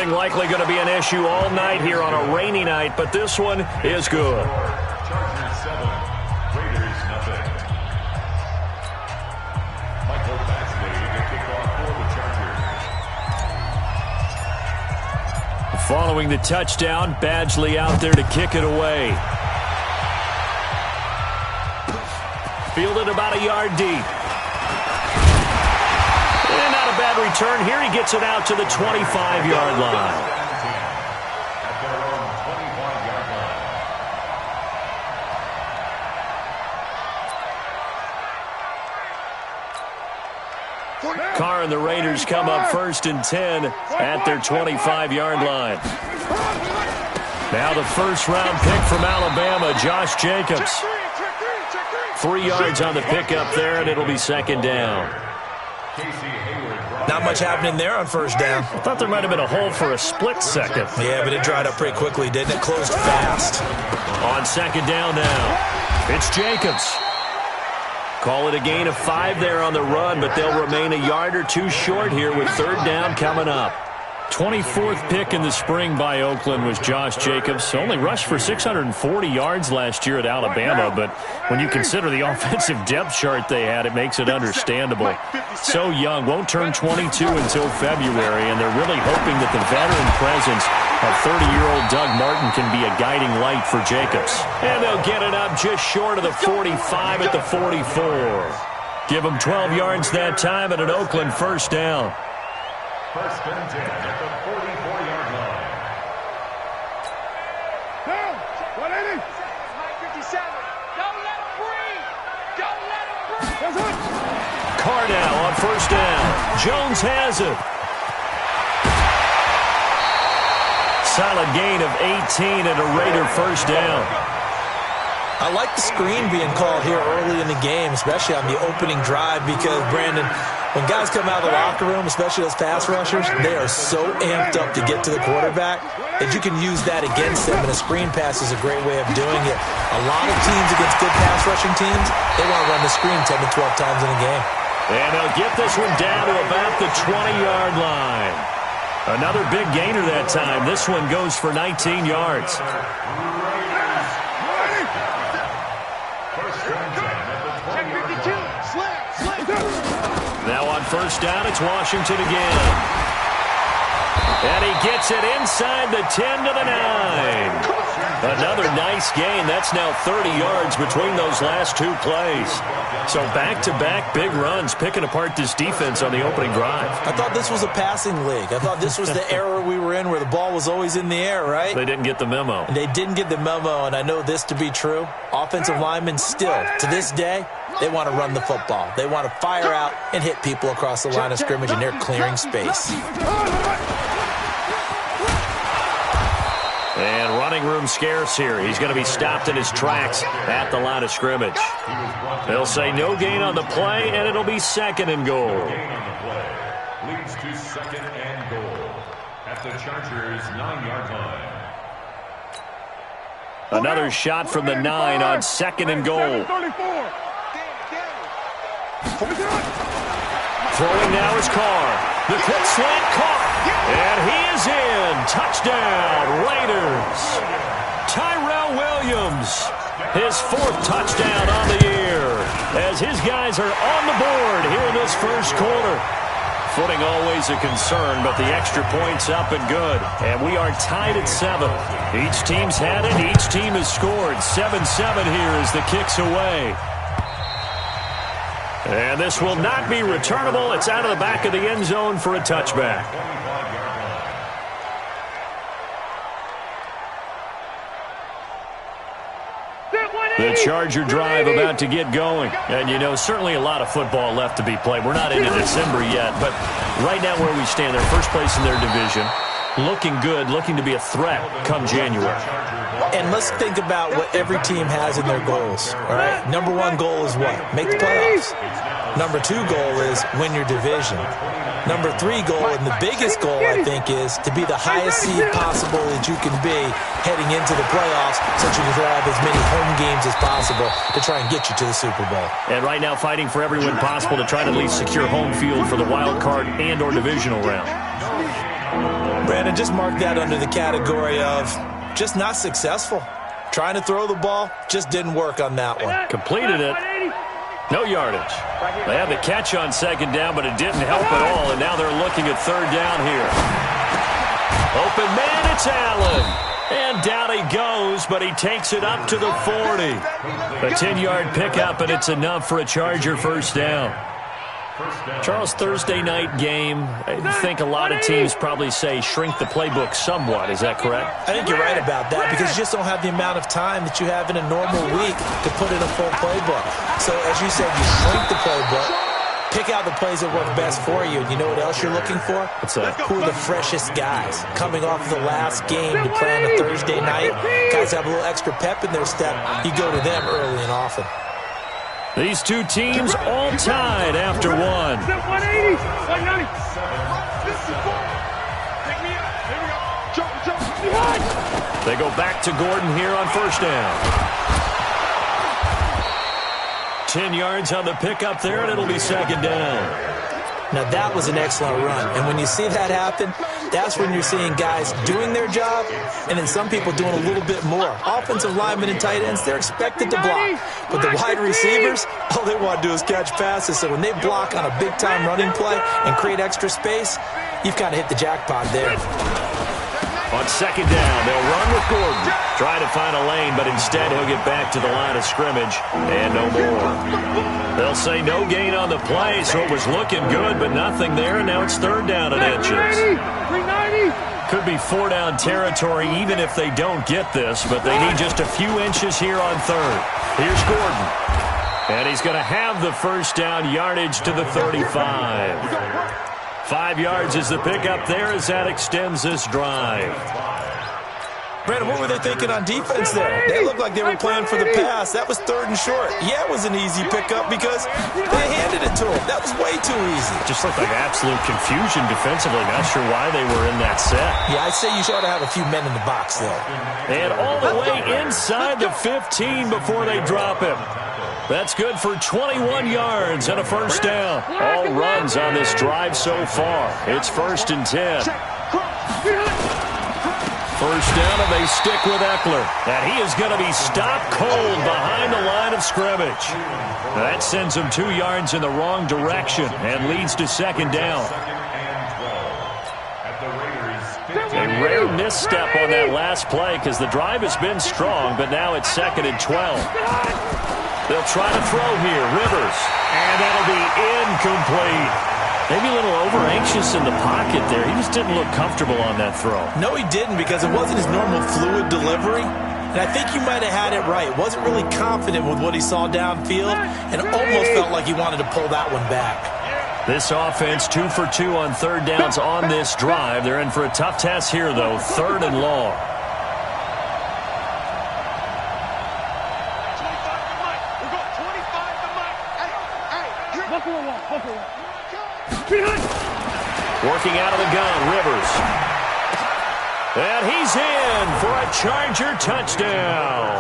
Holding likely going to be an issue all night here on a rainy night, but this one is good. Chargers 7, Raiders nothing. Michael Badgley to kick off for the Chargers. Following the touchdown, Badgley out there to kick it away. Fielded about a yard deep. And not a bad return here. He gets it out to the 25-yard line. At their own 25-yard line. Carr and the Raiders come up 1st and 10 at their 25-yard line. Now the first-round pick from Alabama, Josh Jacobs. 3 yards on the pickup there, and it'll be 2nd down. Not much happening there on 1st down. I thought there might have been a hole for a split second. Yeah, but it dried up pretty quickly, didn't it? Closed fast. On 2nd down now, it's Jacobs. Call it a gain of 5 there on the run, but they'll remain a yard or 2 short here with 3rd down coming up. 24th pick in the spring by Oakland was Josh Jacobs. Only rushed for 640 yards last year at Alabama, but when you consider the offensive depth chart they had, it makes it understandable. So young, won't turn 22 until February, and they're really hoping that the veteran presence of 30-year-old Doug Martin can be a guiding light for Jacobs. And they'll get it up just short of the 45 at the 44. Give them 12 yards that time at an Oakland 1st down. 1st and 10 at the 44-yard line. Down! 180! Mike 57. Don't let him breathe! Don't let him breathe! That's it! Carr now on 1st down. Jones has it. Solid gain of 18 and a Raider 1st down. I like the screen being called here early in the game, especially on the opening drive, because, Brandon, when guys come out of the locker room, especially those pass rushers, they are so amped up to get to the quarterback that you can use that against them, and a screen pass is a great way of doing it. A lot of teams against good pass rushing teams, they want to run the screen 10 to 12 times in a game. And they'll get this one down to about the 20-yard line. Another big gainer that time. This one goes for 19 yards. Now on 1st down, it's Washington again. And he gets it inside the 10 to the 9. Another nice gain. That's now 30 yards between those last 2 plays. So back-to-back big runs, picking apart this defense on the opening drive. I thought this was a passing league. I thought this was the era we were in where the ball was always in the air, right? They didn't get the memo. They didn't get the memo, and I know this to be true. Offensive linemen still, to this day, they want to run the football. They want to fire out and hit people across the line of scrimmage, and they're clearing space. And running room scarce here. He's going to be stopped in his tracks at the line of scrimmage. They'll say no gain on the play, and it'll be 2nd and goal. Gain on the play leads to 2nd and goal at the Chargers' 9-yard line. Another shot from the 9 on 2nd and goal. Throwing now is Carr. The quick slant caught. And he is in. Touchdown, Raiders. Tyrell Williams, his 4th touchdown on the year, as his guys are on the board here in this 1st quarter. Footing always a concern, but the extra point's up and good. And we are tied at 7. Each team's had it. Each team has scored. 7-7 here as the kick's away. And this will not be returnable. It's out of the back of the end zone for a touchback. The Charger drive about to get going. And, you know, certainly a lot of football left to be played. We're not into December yet, but right now where we stand, they're 1st place in their division. Looking good, looking to be a threat come January. And let's think about what every team has in their goals, all right? Number 1 goal is what? Make the playoffs. Number 2 goal is win your division. Number 3 goal, and the biggest goal, I think, is to be the highest seed possible that you can be heading into the playoffs so that you can have as many home games as possible to try and get you to the Super Bowl. And right now fighting for every win possible to try to at least secure home field for the wild card and or divisional round. Brandon, just mark that under the category of just not successful. Trying to throw the ball, just didn't work on that one. Completed it. No yardage. They have the catch on second down, but it didn't help at all, and now they're looking at third down here. Open man, it's Allen. And down he goes, but he takes it up to the 40. A 10-yard pickup, and it's enough for a Charger first down. Charles, Thursday night game, I think a lot of teams probably say shrink the playbook somewhat. Is that correct? I think you're right about that because you just don't have the amount of time that you have in a normal week to put in a full playbook. So, as you said, you shrink the playbook, pick out the plays that work best for you, and you know what else you're looking for? Who are the freshest guys coming off the last game to play on a Thursday night? Guys have a little extra pep in their step. You go to them early and often. These two teams all tied after one. 180, 190. They go back to Gordon here on first down. 10 yards on the pickup there, and it'll be second down. Now, that was an excellent run. And when you see that happen, that's when you're seeing guys doing their job and then some people doing a little bit more. Offensive linemen and tight ends, they're expected to block. But the wide receivers, all they want to do is catch passes. So when they block on a big-time running play and create extra space, you've kind of hit the jackpot there. On second down, they'll run with Gordon. Try to find a lane, but instead he'll get back to the line of scrimmage and no more. They'll say no gain on the play, so it was looking good, but nothing there, and now it's third down and inches. 390. Could be four-down territory even if they don't get this, but they need just a few inches here on third. Here's Gordon. And he's going to have the first down, yardage to the 35. 5 yards is the pickup there as that extends this drive. Brandon, what were they thinking on defense there? They looked like they were playing for the pass. That was third and short. Yeah, it was an easy pickup because they handed it to him. That was way too easy. Just looked like absolute confusion defensively. Not sure why they were in that set. Yeah, I'd say you should have a few men in the box there. And all the way inside the 15 before they drop him. That's good for 21 yards and a first down. All runs on this drive so far. It's 1st and 10. First down, and they stick with Eckler. And he is going to be stopped cold behind the line of scrimmage. That sends him 2 yards in the wrong direction and leads to second down. A rare misstep on that last play because the drive has been strong, but now it's 2nd and 12. They'll try to throw here. Rivers. And that'll be incomplete. Maybe a little over-anxious in the pocket there. He just didn't look comfortable on that throw. No, he didn't because it wasn't his normal fluid delivery. And I think you might have had it right. Wasn't really confident with what he saw downfield and almost felt like he wanted to pull that one back. This offense 2 for 2 on third downs on this drive. They're in for a tough test here, though. 3rd and long. Working out of the gun, Rivers. And he's in for a Charger touchdown.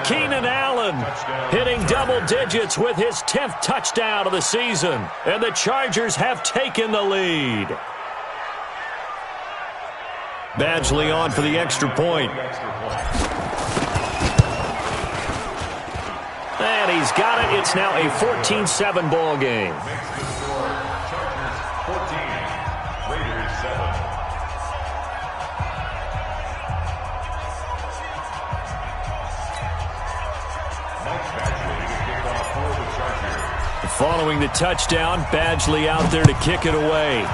Keenan Allen hitting double digits with his 10th touchdown of the season. And the Chargers have taken the lead. Badgley on for the extra point. And he's got it. It's now a 14-7 ball game. Following the touchdown, Badgley out there to kick it away.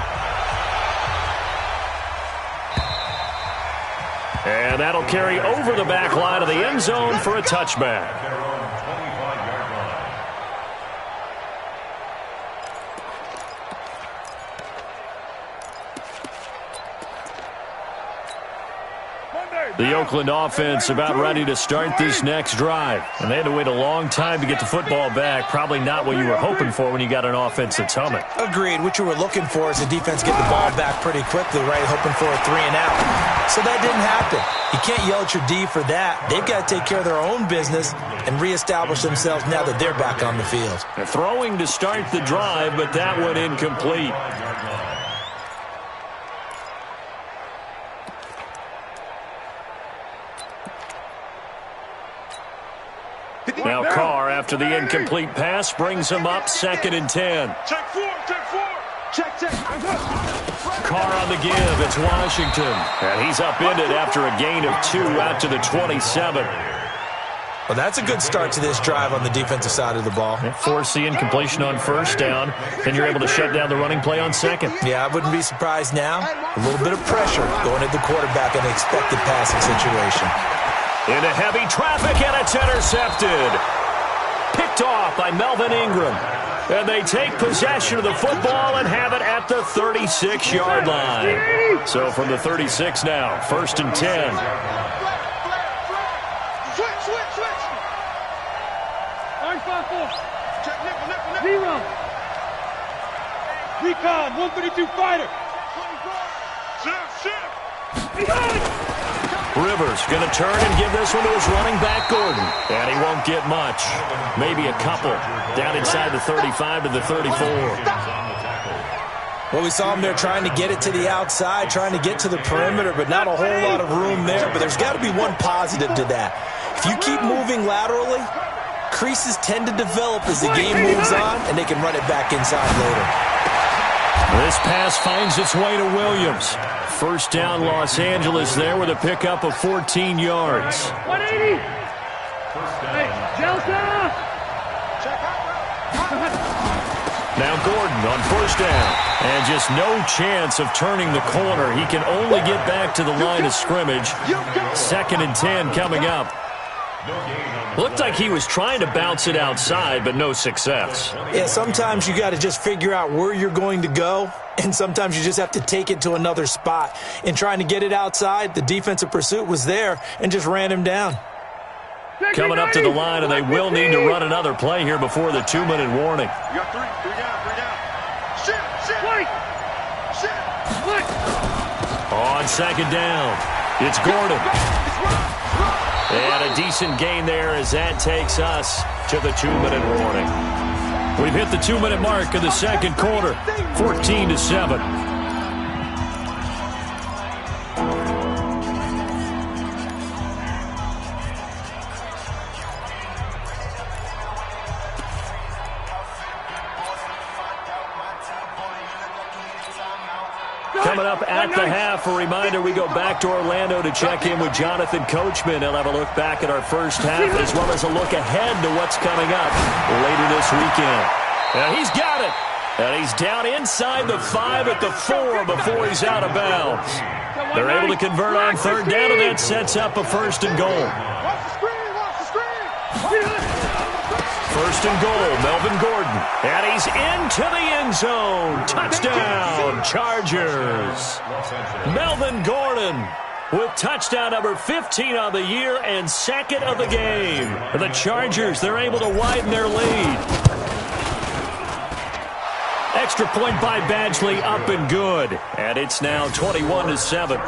And that'll carry over the back line of the end zone for a touchback. The Oakland offense about ready to start this next drive. And they had to wait a long time to get the football back. Probably not what you were hoping for when you got an offense that's humming. Agreed. What you were looking for is the defense get the ball back pretty quickly, right? Hoping for a 3 and out. So that didn't happen. You can't yell at your D for that. They've got to take care of their own business and reestablish themselves now that they're back on the field. They're throwing to start the drive, but that one incomplete. Now Carr, after the incomplete pass, brings him up 2nd and 10. Check 4, check 4. Check. Carr on the give. It's Washington. And he's upended after a gain of 2 out to the 27. Well, that's a good start to this drive on the defensive side of the ball. Force the incompletion on 1st down, and you're able to shut down the running play on 2nd. Yeah, I wouldn't be surprised now. A little bit of pressure going at the quarterback in an expected passing situation. Into heavy traffic, and it's intercepted. Picked off by Melvin Ingram. And they take possession of the football and have it at the 36-yard line. So from the 36 now, 1st and 10. Switch. Orange 5-4. Check nickel. 0. Recon, 132 fighter. Shift. Rivers going to turn and give this one to his running back, Gordon. And he won't get much. Maybe a couple. Down inside the 35 to the 34. Well, we saw him there trying to get it to the outside, trying to get to the perimeter, but not a whole lot of room there. But there's got to be one positive to that. If you keep moving laterally, creases tend to develop as the game moves on, and they can run it back inside later. This pass finds its way to Williams. 1st down, Los Angeles there with a pickup of 14 yards. 180. Hey, Delta. Now Gordon on 1st down. And just no chance of turning the corner. He can only get back to the line of scrimmage. 2nd and 10 coming up. Looked like he was trying to bounce it outside, but no success. Yeah, sometimes you got to just figure out where you're going to go, and sometimes you just have to take it to another spot. In trying to get it outside, the defensive pursuit was there and just ran him down. Coming up to the line, and they will need to run another play here before the 2-minute warning. You got 3 down. Shit. On 2nd down, it's Gordon. And a decent gain there as that takes us to the 2-minute warning. We've hit the 2-minute mark of the 2nd quarter, 14-7. Coming up at the half, a reminder, we go back to Orlando to check in with Jonathan Coachman. He'll have a look back at our 1st half as well as a look ahead to what's coming up later this weekend. And he's got it. And he's down inside the 5 at the 4 before he's out of bounds. They're able to convert on 3rd down, and that sets up a 1st and goal. Watch the screen. 1st and goal, Melvin Gordon. And he's into the end zone. Touchdown, Chargers. Melvin Gordon with touchdown number 15 on the year and 2nd of the game. The Chargers, they're able to widen their lead. Extra point by Badgley, up and good. And it's now 21-7.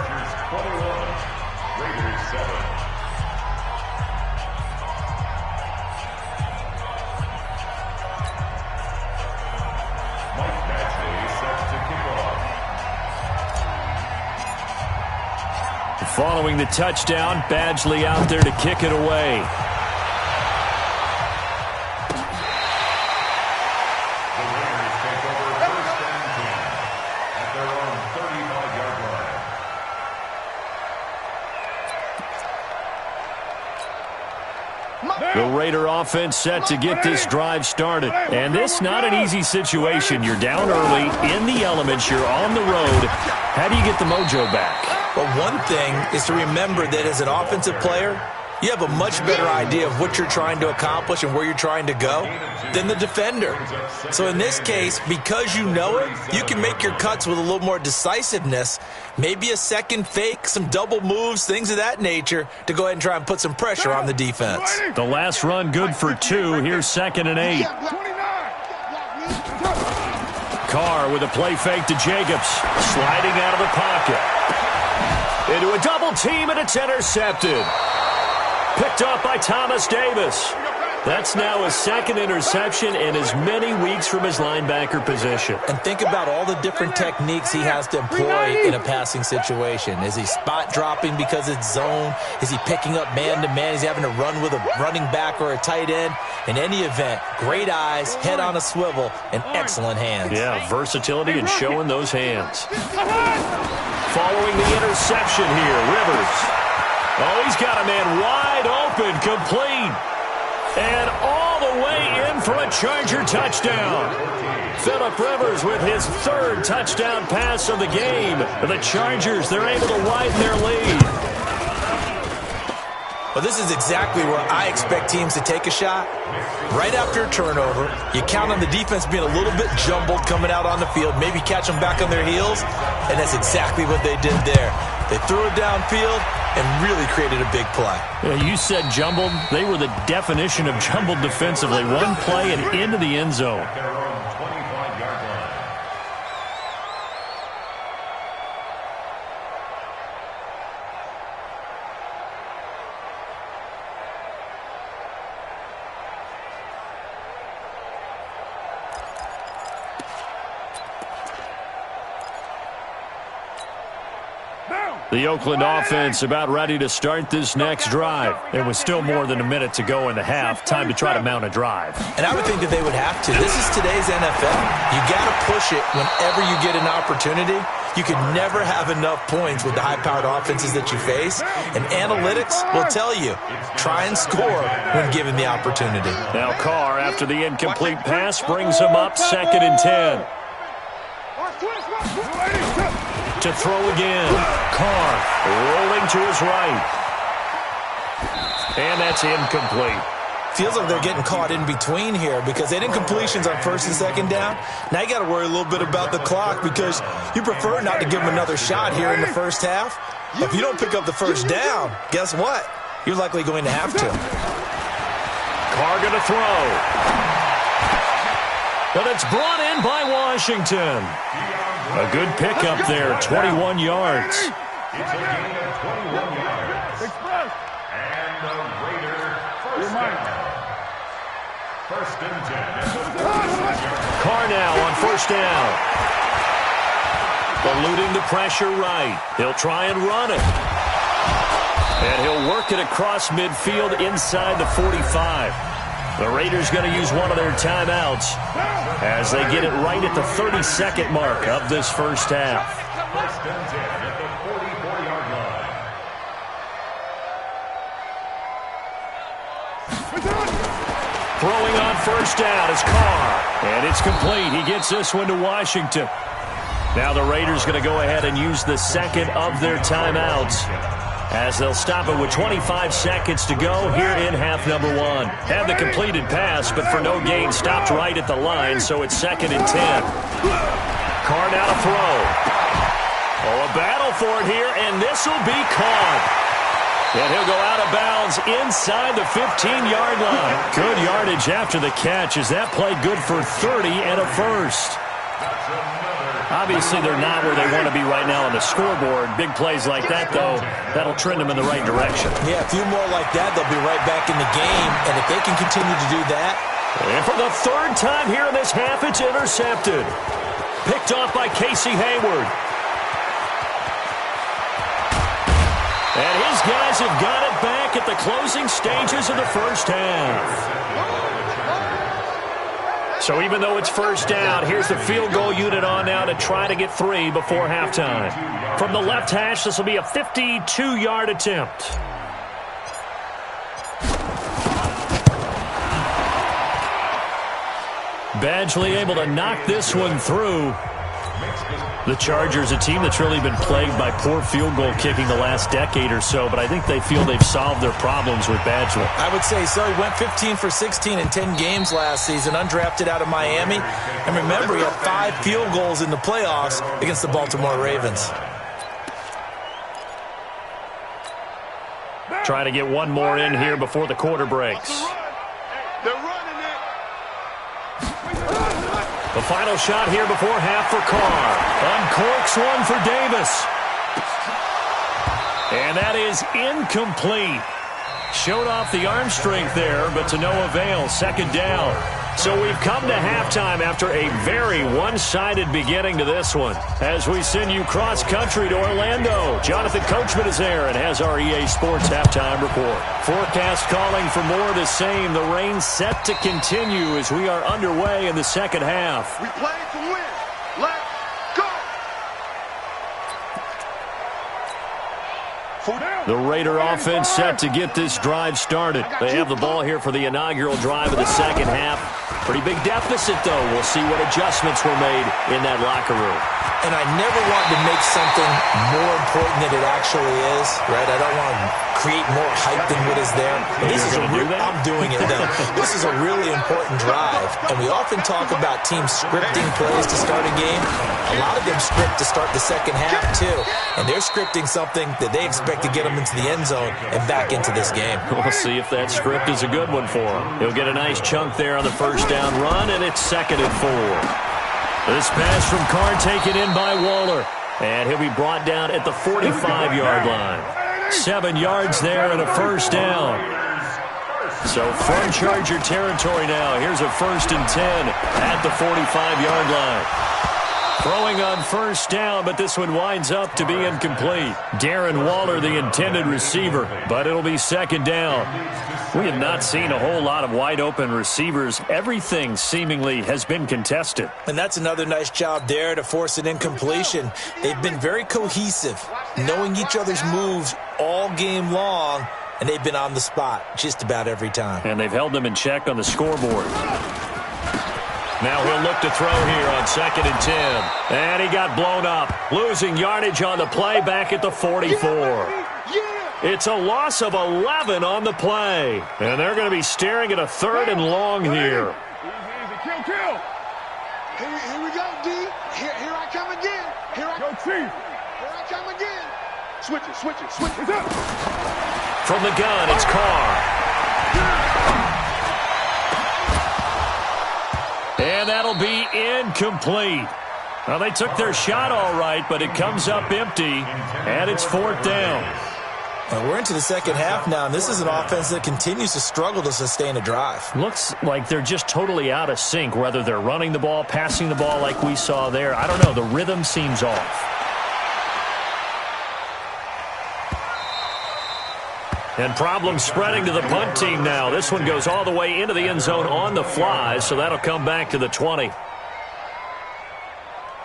Following the touchdown, Badgley out there to kick it away. The Raiders take over 1st and 10 at their own 35-yard line. The Raider offense set to get this drive started. And this not an easy situation. You're down early, in the elements, you're on the road. How do you get the mojo back? But one thing is to remember that as an offensive player, you have a much better idea of what you're trying to accomplish and where you're trying to go than the defender. So in this case, because you know it, you can make your cuts with a little more decisiveness, maybe a second fake, some double moves, things of that nature, to go ahead and try and put some pressure on the defense. The last run good for 2. Here's 2nd and 8. Carr with a play fake to Jacobs, sliding out of the pocket. Into a double team, and it's intercepted. Picked off by Thomas Davis. That's now his second interception in as many weeks from his linebacker position. And think about all the different techniques he has to employ in a passing situation. Is he spot dropping because it's zone? Is he picking up man-to-man? Is he having to run with a running back or a tight end? In any event, great eyes, head on a swivel, and excellent hands. Yeah, versatility and showing those hands. Following the interception here, Rivers. Oh, he's got a man wide open, complete. And all the way in for a Charger touchdown. Phillip Rivers with his third touchdown pass of the game. The Chargers, they're able to widen their lead. Well, this is exactly where I expect teams to take a shot. Right after a turnover, you count on the defense being a little bit jumbled coming out on the field, maybe catch them back on their heels, and that's exactly what they did there. They threw it downfield and really created a big play. Yeah, you said jumbled. They were the definition of jumbled defensively. One play and into the end zone. The Oakland offense about ready to start this next drive. There was still more than a minute to go in the half. Time to try to mount a drive. And I would think that they would have to. This is today's NFL. You got to push it whenever you get an opportunity. You can never have enough points with the high-powered offenses that you face. And analytics will tell you, try and score when given the opportunity. Now Carr, after the incomplete pass, brings him up 2nd and 10. To throw again. Carr rolling to his right. And that's incomplete. Feels like they're getting caught in between here because they didn't completions on 1st and 2nd down. Now you got to worry a little bit about the clock because you prefer not to give them another shot here in the first half. If you don't pick up the first down, guess what? You're likely going to have to. Carr going to throw. But it's brought in by Washington. A good pickup there, 21 yards. It's a gain of 21 yards. And the Raider first down. 1st and 10. Carr now on 1st down. Eluding the pressure right. He'll try and run it. And he'll work it across midfield inside the 45. The Raiders going to use one of their timeouts as they get it right at the 32nd mark of this first half. 1st and 10 at the 44-yard line. Throwing on 1st down is Carr. And it's complete. He gets this one to Washington. Now the Raiders going to go ahead and use the second of their timeouts as they'll stop it with 25 seconds to go here in half number 1. Have the completed pass, but for no gain, stopped right at the line, so it's 2nd and 10. Carr now to throw. Oh, a battle for it here, and this will be caught. And he'll go out of bounds inside the 15-yard line. Good yardage after the catch. Is that play good for 30 and a first? Obviously, they're not where they want to be right now on the scoreboard. Big plays like that, though, that'll trend them in the right direction. Yeah, a few more like that, they'll be right back in the game. And if they can continue to do that. And for the 3rd time here in this half, it's intercepted. Picked off by Casey Hayward. And his guys have got it back at the closing stages of the first half. So even though it's 1st down, here's the field goal unit on now to try to get 3 before halftime. From the left hash, this will be a 52-yard attempt. Badgley able to knock this one through. The Chargers, a team that's really been plagued by poor field goal kicking the last decade or so, but I think they feel they've solved their problems with Badgley. I would say so. He went 15 for 16 in 10 games last season, undrafted out of Miami. And remember, he had 5 field goals in the playoffs against the Baltimore Ravens. Trying to get one more in here before the quarter breaks. They're running it. The final shot here before half for Carr. Uncorks one for Davis. And that is incomplete. Showed off the arm strength there, but to no avail. Second down. So we've come to halftime after a very one-sided beginning to this one. As we send you cross-country to Orlando, Jonathan Coachman is there and has our EA Sports halftime report. Forecast calling for more of the same. The rain set to continue as we are underway in the second half. We play to win. Let's go. The Raider offense set to get this drive started. They have the ball here for the inaugural drive of the second half. Pretty big deficit, though. We'll see what adjustments were made in that locker room. And I never want to make something more important than it actually is, right? I don't want to create more hype than what is there. But this is I'm doing it, though. This is a really important drive. And we often talk about teams scripting plays to start a game. A lot of them script to start the second half, too. And they're scripting something that they expect to get them into the end zone and back into this game. We'll see if that script is a good one for him. He'll get a nice chunk there on the first down run, and it's 2nd and 4. This pass from Carr taken in by Waller. And he'll be brought down at the 45-yard line. 7 yards there and a first down. So from Charger territory now, here's a 1st and 10 at the 45-yard line. Throwing on first down, but this one winds up to be incomplete. Darren Waller, the intended receiver, but it'll be 2nd down. We have not seen a whole lot of wide-open receivers. Everything seemingly has been contested. And that's another nice job there to force an incompletion. They've been very cohesive, knowing each other's moves all game long, and they've been on the spot just about every time. And they've held them in check on the scoreboard. Now he'll look to throw here on 2nd and 10. And he got blown up. Losing yardage on the play back at the 44. It's a loss of 11 on the play. And they're going to be staring at a 3rd and long here. Easy, kill. Here we go, D. Here I come again. Here I come again. Switch it. From the gun, it's Carr. And that'll be incomplete. Well, they took their shot all right, but it comes up empty, and it's 4th down. And we're into the second half now, and this is an offense that continues to struggle to sustain a drive. Looks like they're just totally out of sync, whether they're running the ball, passing the ball like we saw there. I don't know. The rhythm seems off. And problems spreading to the punt team now. This one goes all the way into the end zone on the fly, so that'll come back to the 20.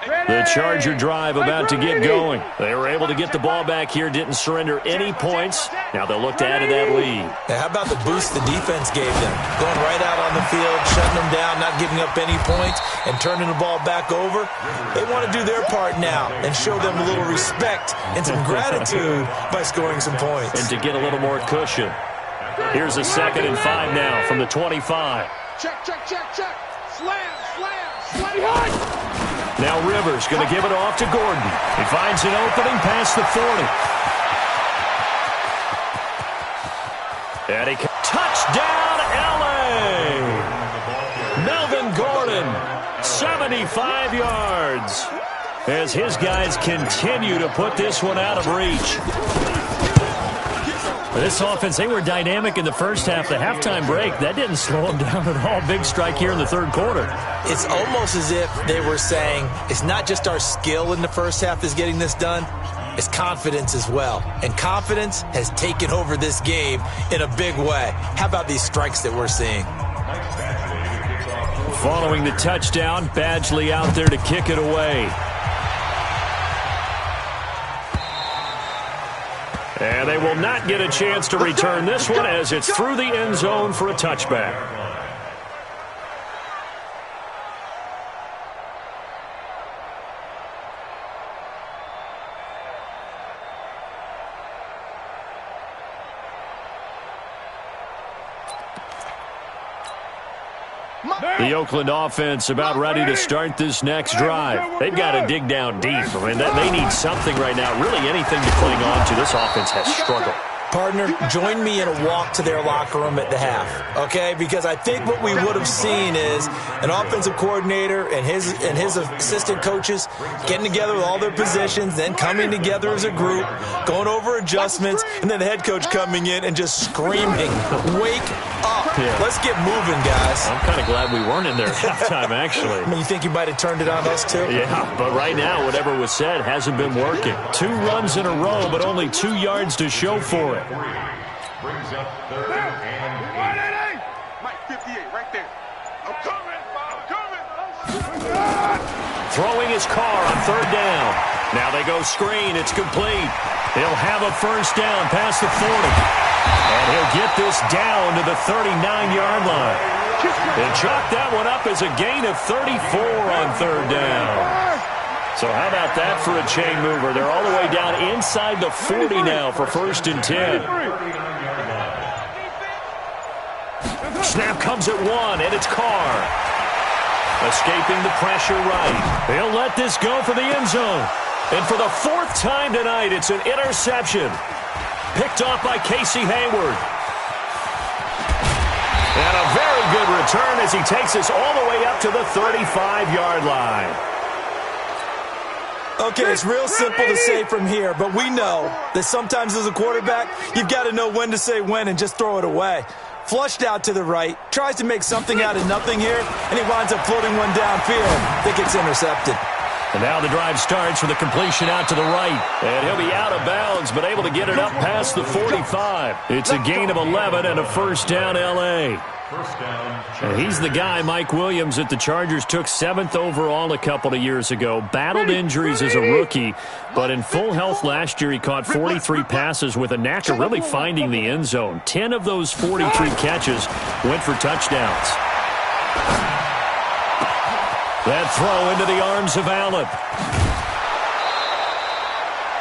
The Charger drive about to get going. They were able to get the ball back here, didn't surrender any points. Now they'll look to add to that lead. Now, how about the boost the defense gave them? Going right out on the field, shutting them down, not giving up any points, and turning the ball back over. They want to do their part now and show them a little respect and some gratitude by scoring some points. And to get a little more cushion. Here's a 2nd and 5 now from the 25. Check. Slam. Now Rivers going to give it off to Gordon. He finds an opening past the 40. And he touchdown, L.A. Melvin Gordon, 75 yards. As his guys continue to put this one out of reach. This offense, they were dynamic in the first half. The halftime break, that didn't slow them down at all. Big strike here in the 3rd quarter. It's almost as if they were saying, it's not just our skill in the first half that's getting this done, it's confidence as well. And confidence has taken over this game in a big way. How about these strikes that we're seeing? Following the touchdown, Badgley out there to kick it away. And they will not get a chance to return this one as it's through the end zone for a touchback. The Oakland offense about ready to start this next drive. They've got to dig down deep. I mean, they need something right now, really anything to cling on to. This offense has struggled. Partner, join me in a walk to their locker room at the half, okay? Because I think what we would have seen is an offensive coordinator and his assistant coaches getting together with all their positions, then coming together as a group, going over adjustments, and then the head coach coming in and just screaming, "Wake up. Yeah. Let's get moving, guys." I'm kind of glad we weren't in there at halftime, actually. I mean, you think you might have turned it on us, too? Yeah, but right now, whatever was said hasn't been working. 2 runs in a row, but only 2 yards to show for it. Brings up 3rd and 8. Mike, 58, right there. I'm coming. Throwing his car on 3rd down. Now they go screen. It's complete. He'll have a first down past the 40. And he'll get this down to the 39-yard line. And chalk that one up as a gain of 34 on 3rd down. So how about that for a chain mover? They're all the way down inside the 40 now for 1st and 10. Snap comes at 1, and it's Carr. Escaping the pressure right. He'll let this go for the end zone. And for the 4th time tonight, it's an interception. Picked off by Casey Hayward. And a very good return as he takes us all the way up to the 35-yard line. Okay, it's real simple to say from here, but we know that sometimes as a quarterback, you've got to know when to say when and just throw it away. Flushed out to the right, tries to make something out of nothing here, and he winds up floating one downfield. I think it's intercepted. And now the drive starts with a completion out to the right. And he'll be out of bounds, but able to get it up past the 45. It's a gain of 11 and a first down L.A. And he's the guy, Mike Williams, that the Chargers took 7th overall a couple of years ago. Battled injuries as a rookie, but in full health last year, he caught 43 passes with a knack of really finding the end zone. 10 of those 43 catches went for touchdowns. That throw into the arms of Allen.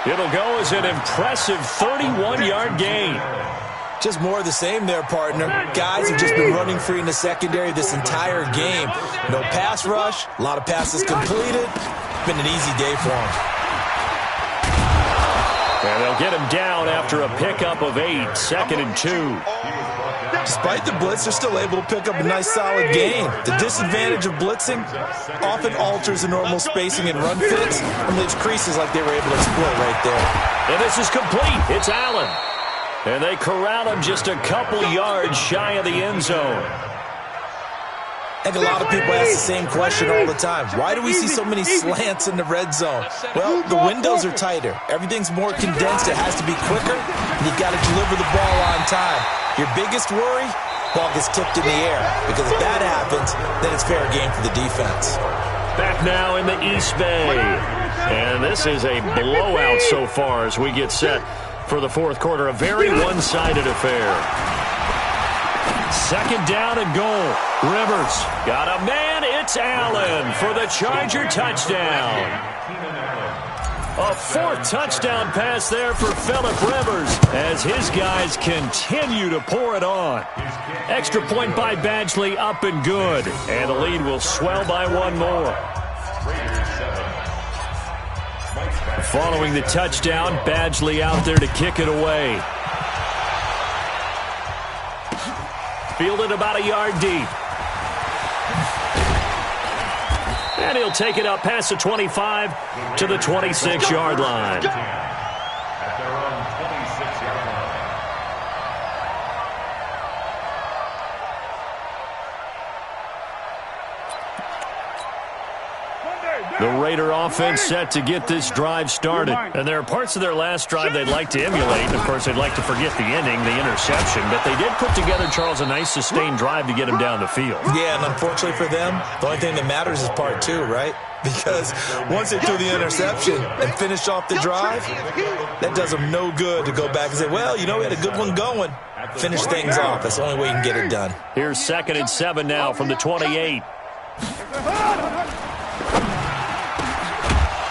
It'll go as an impressive 31-yard gain. Just more of the same there, partner. Guys have just been running free in the secondary this entire game. No pass rush, a lot of passes completed. Been an easy day for them. And they'll get him down after a pickup of 8, 2nd and 2. Despite the blitz, they're still able to pick up a nice solid gain. The disadvantage of blitzing often alters the normal spacing and run fits and leaves creases like they were able to exploit right there. And this is complete. It's Allen. And they corral him just a couple yards shy of the end zone. I think a lot of people ask the same question all the time. Why do we see so many slants in the red zone? Well, the windows are tighter. Everything's more condensed. It has to be quicker, and you've got to deliver the ball on time. Your biggest worry, ball gets tipped in the air, because if that happens, then it's fair game for the defense. Back now in the East Bay. And this is a blowout so far as we get set for the 4th quarter. A very one-sided affair. 2nd down and goal. Rivers got a man. It's Allen for the Charger touchdown. A 4th touchdown pass there for Phillip Rivers as his guys continue to pour it on. Extra point by Badgley, up and good. And the lead will swell by 1 more. Following the touchdown, Badgley out there to kick it away. Fielded about a yard deep. And he'll take it up past the 25 to the 26-yard line. At their own 26-yard line. The Raider offense set to get this drive started. And there are parts of their last drive they'd like to emulate. And, of course, they'd like to forget the ending, the interception. But they did put together, Charles, a nice sustained drive to get him down the field. Yeah, and unfortunately for them, the only thing that matters is part 2, right? Because once they threw the interception and finished off the drive, that does them no good to go back and say, well, you know, we had a good one going. Finish things off. That's the only way you can get it done. Here's 2nd and 7 now from the 28.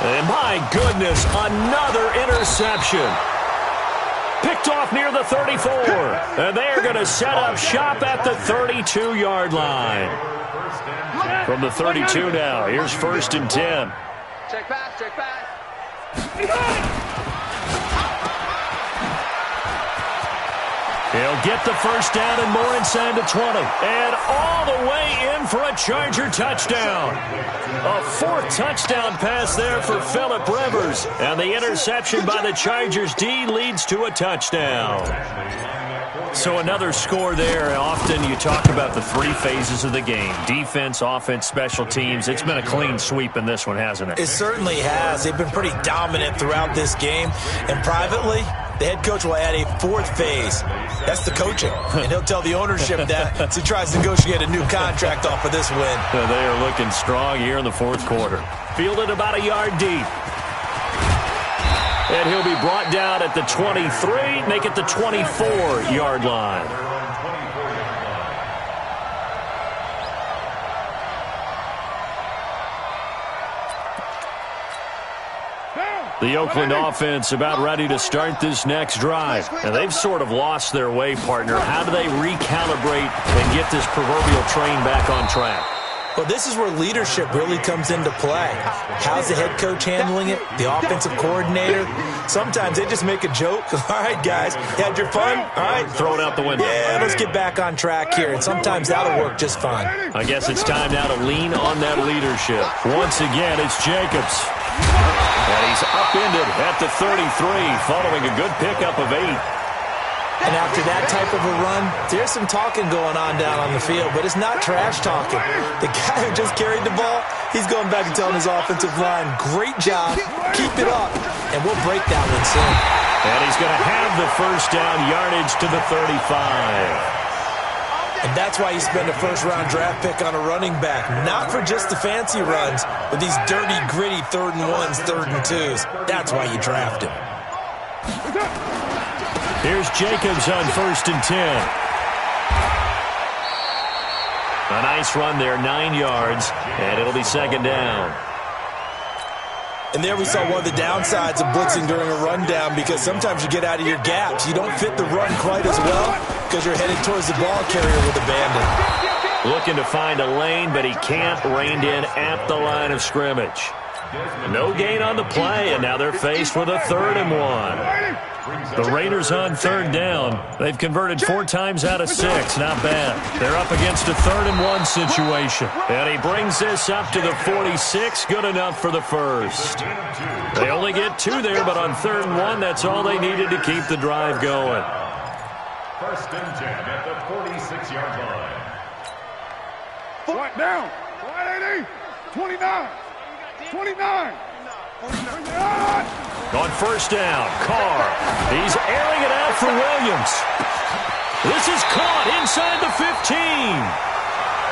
And my goodness, another interception. Picked off near the 34. And they are going to set up shop at the 32-yard line. From the 32 now, here's 1st and 10. Check pass, check pass. He'll get the first down and more inside the 20. And all the way in for a Charger touchdown. A fourth touchdown pass there for Phillip Rivers. And the interception by the Chargers D leads to a touchdown. So another score there. Often you talk about the three phases of the game. Defense, offense, special teams. It's been a clean sweep in this one, hasn't it? It certainly has. They've been pretty dominant throughout this game. And privately, the head coach will add a fourth phase. That's the coaching. And he'll tell the ownership that as he tries to negotiate a new contract off of this win. They are looking strong here in the fourth quarter. Fielded about a yard deep. And he'll be brought down at the 23, make it the 24-yard line. The Oakland offense about ready to start this next drive. And they've sort of lost their way, partner. How do they recalibrate and get this proverbial train back on track? Well, this is where leadership really comes into play. How's the head coach handling it? The offensive coordinator? Sometimes they just make a joke. All right, guys, you had your fun? All right. Throw it out the window. Yeah, let's get back on track here. And sometimes that'll work just fine. I guess it's time now to lean on that leadership. Once again, it's Jacobs. And he's upended at the 33 following a good pickup of 8. And after that type of a run, there's some talking going on down on the field, but it's not trash talking. The guy who just carried the ball, he's going back and telling his offensive line, great job, keep it up, and we'll break that one soon. And he's going to have the first down yardage to the 35. And that's why you spend a first-round draft pick on a running back, not for just the fancy runs, but these dirty, gritty 3rd and 1s, 3rd and 2s. That's why you draft him. Here's Jacobs on 1st and 10. A nice run there, 9 yards, and it'll be 2nd down. And there we saw one of the downsides of blitzing during a rundown, because sometimes you get out of your gaps. You don't fit the run quite as well because you're headed towards the ball carrier with abandon. Looking to find a lane, but he can't. Reined in at the line of scrimmage. No gain on the play, and now they're faced with a 3rd and 1. The Raiders on 3rd down. They've converted 4 times out of 6. Not bad. They're up against a 3rd and 1 situation. And he brings this up to the 46. Good enough for the first. They only get 2 there, but on 3rd and 1, that's all they needed to keep the drive going. 1st and 10 at the 46-yard line. Right down. 29. 29. On 1st down, Carr. He's airing it out for Williams. This is caught inside the 15.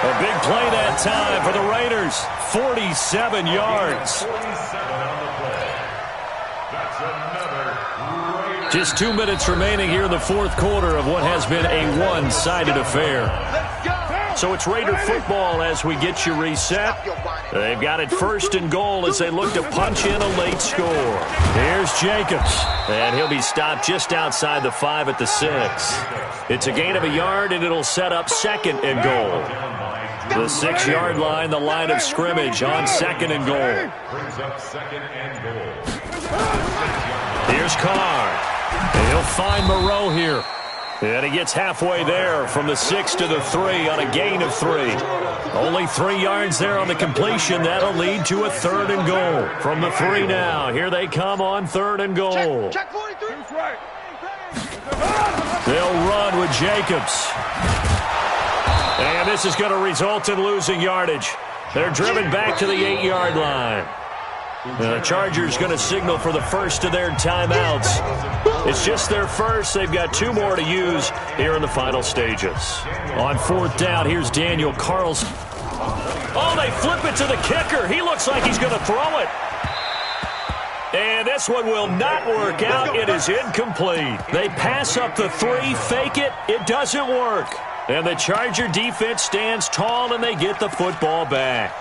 A big play that time for the Raiders. 47 yards. 47 on the play. That's another Raiders. Just 2 minutes remaining here in the fourth quarter of what has been a one-sided affair. So it's Raider football as we get you reset. They've got it 1st and goal as they look to punch in a late score. Here's Jacobs, and he'll be stopped just outside the 5 at the 6. It's a gain of a yard, and it'll set up 2nd and goal. The 6-yard line, the line of scrimmage on 2nd and goal. Brings up 2nd and goal. Here's Carr. And he'll find Moreau here. And he gets halfway there from the 6 to the 3 on a gain of 3. Only 3 yards there on the completion. That'll lead to a 3rd and goal. From the 3 now. Here they come on 3rd and goal. Check 43. They'll run with Jacobs. And this is going to result in losing yardage. They're driven back to the 8-yard line. The Chargers going to signal for the first of their timeouts. It's just their first. They've got 2 more to use here in the final stages. On 4th down, here's Daniel Carlson. Oh, they flip it to the kicker. He looks like he's going to throw it. And this one will not work out. It is incomplete. They pass up the 3, fake it. It doesn't work. And the Charger defense stands tall, and they get the football back.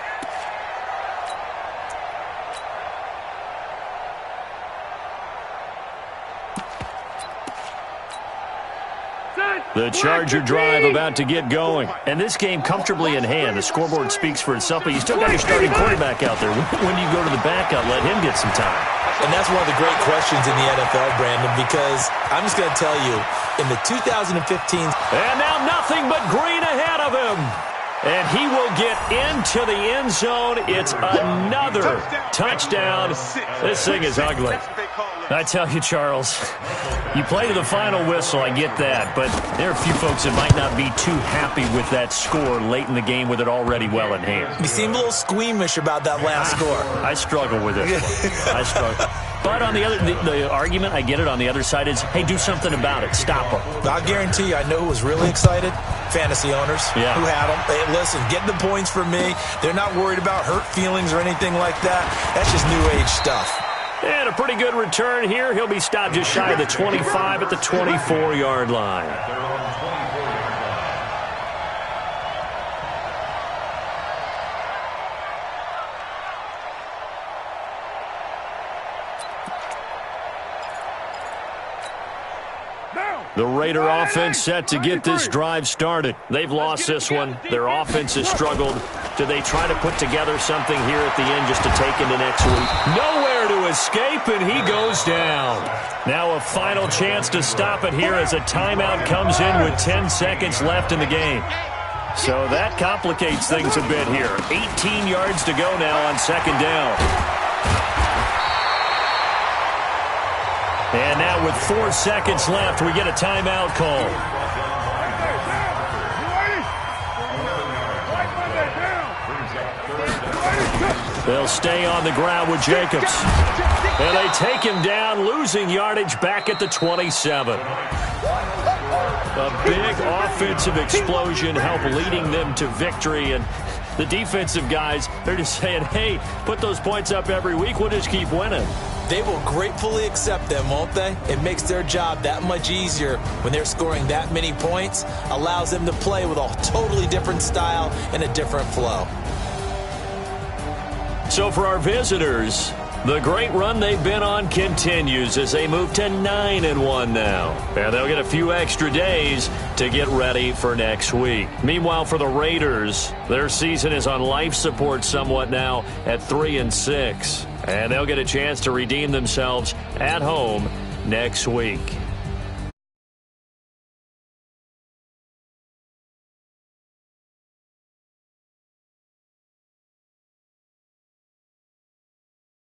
Set. The Charger drive about to get going. And this game comfortably in hand. The scoreboard speaks for itself, but you still got your starting quarterback out there. When do you go to the backup, let him get some time? And that's one of the great questions in the NFL, Brandon, because I'm just going to tell you, in the 2015... And now nothing but green ahead of him. And he will get into the end zone. It's another touchdown. This thing is ugly. I tell you, Charles, you play to the final whistle, I get that. But there are a few folks that might not be too happy with that score late in the game with it already well in hand. You seem a little squeamish about that last score. I struggle with it. I struggle. But on the other, the argument, I get it, on the other side is, hey, do something about it. Stop them. I'll guarantee you, I know who was really excited. Fantasy owners who had them. Hey, listen, get the points for me. They're not worried about hurt feelings or anything like that. That's just new age stuff. And a pretty good return here. He'll be stopped just shy of the 25 at the 24-yard line. The Raider offense set to get this drive started. They've lost this one. Their offense has struggled. Do they try to put together something here at the end just to take into next week? Nowhere to escape, and he goes down. Now a final chance to stop it here as a timeout comes in with 10 seconds left in the game. So that complicates things a bit here. 18 yards to go now on second down. And now with 4 seconds left, we get a timeout call. They'll stay on the ground with Jacobs. And they take him down, losing yardage back at the 27. A big offensive explosion helped leading them to victory. And the defensive guys, they're just saying, hey, put those points up every week. We'll just keep winning. They will gratefully accept them, won't they? It makes their job that much easier when they're scoring that many points. Allows them to play with a totally different style and a different flow. So for our visitors, the great run they've been on continues as they move to 9-1 now. And they'll get a few extra days to get ready for next week. Meanwhile, for the Raiders, their season is on life support somewhat now at 3-6. And they'll get a chance to redeem themselves at home next week.